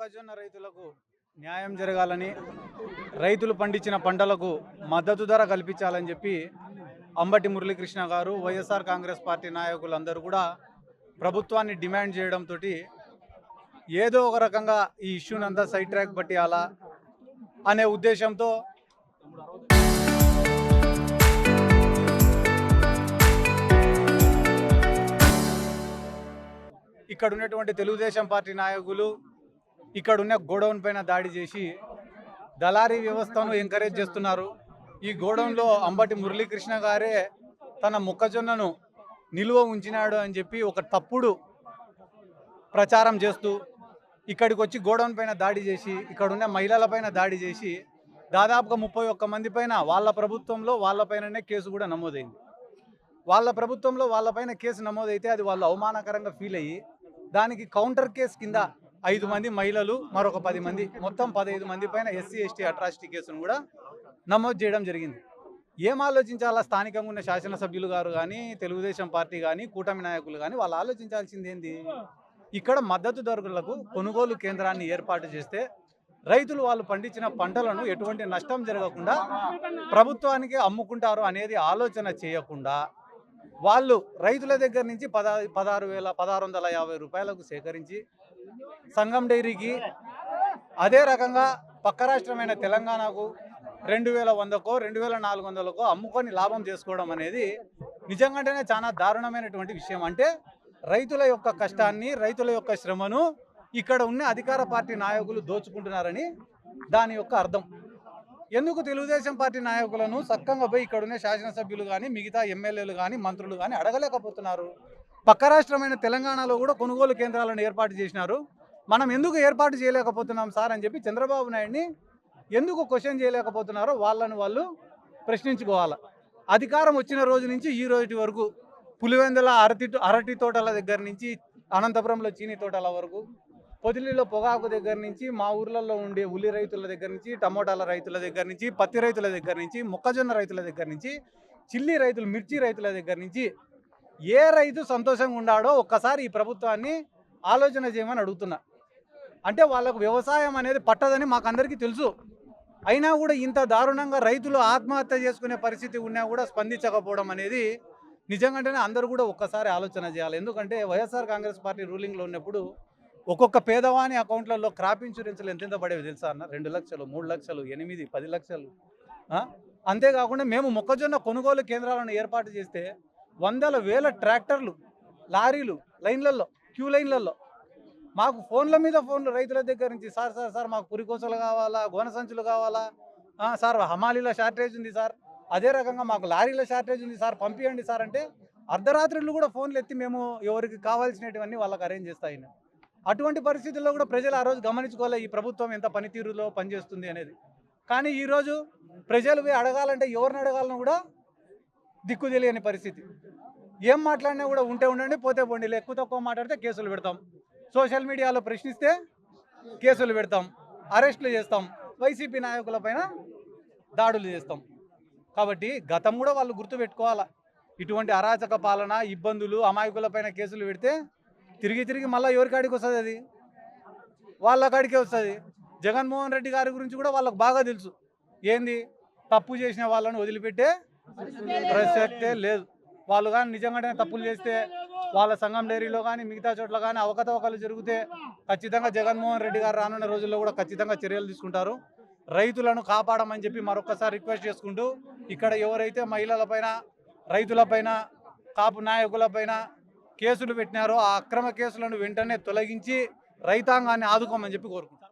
మొక్కజొన్న రైతులకు న్యాయం జరగాలని, రైతులు పండించిన పంటలకు మద్దతు ధర కల్పించాలని చెప్పి అంబటి మురళీకృష్ణ గారు, వైఎస్ఆర్ కాంగ్రెస్ పార్టీ నాయకులందరూ కూడా ప్రభుత్వాన్ని డిమాండ్ చేయడంతో ఏదో ఒక రకంగా ఈ ఇష్యూనంతా సైడ్ ట్రాక్ పట్టియాలా అనే ఉద్దేశంతో ఇక్కడ ఉన్నటువంటి తెలుగుదేశం పార్టీ నాయకులు ఇక్కడున్న గోడౌన్ పైన దాడి చేసి దళారీ వ్యవస్థను ఎంకరేజ్ చేస్తున్నారు. ఈ గోడౌన్లో అంబటి మురళీకృష్ణ గారే తన మొక్కజొన్నను నిల్వ ఉంచినాడు అని చెప్పి ఒక తప్పుడు ప్రచారం చేస్తూ ఇక్కడికి వచ్చి గోడౌన్ పైన దాడి చేసి ఇక్కడున్న మహిళల పైన దాడి చేసి దాదాపుగా 31 మంది పైన వాళ్ళ ప్రభుత్వంలో వాళ్ళపైననే కేసు కూడా నమోదైంది. వాళ్ళ ప్రభుత్వంలో వాళ్ళపైన కేసు నమోదైతే అది వాళ్ళు అవమానకరంగా ఫీల్ అయ్యి దానికి కౌంటర్ కేసు కింద 5 మంది మహిళలు మరొక 10 మంది మొత్తం 15 మంది పైన ఎస్సీ ఎస్టీ అట్రాసిటీ కేసును కూడా నమోదు చేయడం జరిగింది. ఏం ఆలోచించాలా స్థానికంగా ఉన్న శాసనసభ్యులు గారు కానీ, తెలుగుదేశం పార్టీ కానీ, కూటమి నాయకులు కానీ వాళ్ళు ఆలోచించాల్సింది ఏంది? ఇక్కడ మద్దతుదారులకు కొనుగోలు కేంద్రాన్ని ఏర్పాటు చేస్తే రైతులు వాళ్ళు పండించిన పంటలను ఎటువంటి నష్టం జరగకుండా ప్రభుత్వానికి అమ్ముకుంటారు అనేది ఆలోచన చేయకుండా వాళ్ళు రైతుల దగ్గర నుంచి 16,650 రూపాయలకు సేకరించి సంగం డైరీకి, అదే రకంగా పక్క రాష్ట్రమైన తెలంగాణకు 2,100కో 2,400కో అమ్ముకొని లాభం చేసుకోవడం అనేది నిజంగానే చాలా దారుణమైనటువంటి విషయం. అంటే రైతుల యొక్క కష్టాన్ని, రైతుల యొక్క శ్రమను ఇక్కడ ఉన్న అధికార పార్టీ నాయకులు దోచుకుంటున్నారని దాని యొక్క అర్థం. ఎందుకు తెలుగుదేశం పార్టీ నాయకులను చక్కగా పోయి ఇక్కడున్న శాసనసభ్యులు కానీ, మిగతా ఎమ్మెల్యేలు కానీ, మంత్రులు కానీ అడగలేకపోతున్నారు? పక్క రాష్ట్రమైన తెలంగాణలో కూడా కొనుగోలు కేంద్రాలను ఏర్పాటు చేసినారు, మనం ఎందుకు ఏర్పాటు చేయలేకపోతున్నాం సార్ అని చెప్పి చంద్రబాబు నాయుడిని ఎందుకు క్వశ్చన్ చేయలేకపోతున్నారో వాళ్ళని వాళ్ళు ప్రశ్నించుకోవాలి. అధికారం వచ్చిన రోజు నుంచి ఈ రోజు వరకు పులివెందుల అరటి తోటల దగ్గర నుంచి, అనంతపురంలో చీనీ తోటల వరకు, పొదిలిలో పొగాకు దగ్గర నుంచి, మా ఊర్లలో ఉండే ఉల్లి రైతుల దగ్గర నుంచి, టమోటాల రైతుల దగ్గర నుంచి, పత్తి రైతుల దగ్గర నుంచి, మొక్కజొన్న రైతుల దగ్గర నుంచి, చిల్లీ రైతులు, మిర్చి రైతుల దగ్గర నుంచి ఏ రైతు సంతోషంగా ఉన్నాడో ఒక్కసారి ఈ ప్రభుత్వాన్ని ఆలోచన చేయమని అడుగుతున్నా. అంటే వాళ్ళకు వ్యవసాయం అనేది పట్టదని మాకందరికీ తెలుసు. అయినా కూడా ఇంత దారుణంగా రైతులు ఆత్మహత్య చేసుకునే పరిస్థితి ఉన్నా కూడా స్పందించకపోవడం అనేది నిజంగానే అందరూ కూడా ఒక్కసారి ఆలోచన చేయాలి. ఎందుకంటే వైఎస్ఆర్ కాంగ్రెస్ పార్టీ రూలింగ్లో ఉన్నప్పుడు ఒక్కొక్క పేదవాని అకౌంట్లలో క్రాప్ ఇన్సూరెన్స్లు ఎంతెంత పడేవి తెలుసా అన్న? 2 లక్షలు, 3 లక్షలు, 8, 10 లక్షలు. అంతేకాకుండా మేము మొక్కజొన్న కొనుగోలు కేంద్రాలను ఏర్పాటు చేస్తే వందల వేల ట్రాక్టర్లు, లారీలు లైన్లలో, క్యూ లైన్లలో మాకు ఫోన్ల మీద ఫోన్లు రైతుల దగ్గర నుంచి, సార్ సార్ సార్ మాకు పురికోసలు కావాలా, గోన సంచులు కావాలా సార్, హమాలీల షార్టేజ్ ఉంది సార్, అదే రకంగా మాకు లారీల షార్టేజ్ ఉంది సార్, పంపించండి సార్ అంటే అర్ధరాత్రులు కూడా ఫోన్లు ఎత్తి మేము ఎవరికి కావాల్సినటువన్నీ వాళ్ళకి అరేంజ్ చేస్తాయి. అటువంటి పరిస్థితుల్లో కూడా ప్రజలు ఆ రోజు గమనించుకోవాలి ఈ ప్రభుత్వం ఎంత పనితీరులో పనిచేస్తుంది అనేది. కానీ ఈరోజు ప్రజలు పోయి అడగాలంటే ఎవరిని అడగాలన్నా కూడా దిక్కు తెలియని పరిస్థితి. ఏం మాట్లాడినా కూడా ఉంటే ఉండండి, పోతే పోండి, ఎక్కువ తక్కువ మాట్లాడితే కేసులు పెడతాం, సోషల్ మీడియాలో ప్రశ్నిస్తే కేసులు పెడతాం, అరెస్టులు చేస్తాం, వైసీపీ నాయకుల పైన దాడులు చేస్తాం. కాబట్టి గతం కూడా వాళ్ళు గుర్తుపెట్టుకోవాలా. ఇటువంటి అరాచక పాలన, ఇబ్బందులు, అమాయకుల పైన కేసులు పెడితే తిరిగి తిరిగి మళ్ళీ ఎవరి కాడికి వస్తుంది? అది వాళ్ళ కాడికే వస్తుంది. జగన్మోహన్ రెడ్డి గారి గురించి కూడా వాళ్ళకు బాగా తెలుసు. ఏంది, తప్పు చేసిన వాళ్ళని వదిలిపెట్టే ప్రసక్తే లేదు. వాళ్ళు కానీ నిజంగానే తప్పులు చేస్తే వాళ్ళ సంఘం డైరీలో కానీ మిగతా చోట్ల కానీ అవకతవకలు జరిగితే ఖచ్చితంగా జగన్మోహన్ రెడ్డి గారు రానున్న రోజుల్లో కూడా ఖచ్చితంగా చర్యలు తీసుకుంటారు. రైతులను కాపాడమని చెప్పి మరొకసారి రిక్వెస్ట్ చేసుకుంటూ, ఇక్కడ ఎవరైతే మహిళలపైన, రైతులపైన, కాపు నాయకులపైన కేసులు పెట్టినారో ఆ అక్రమ కేసులను వెంటనే తొలగించి రైతాంగాన్ని ఆదుకోమని చెప్పి కోరుకుంటారు.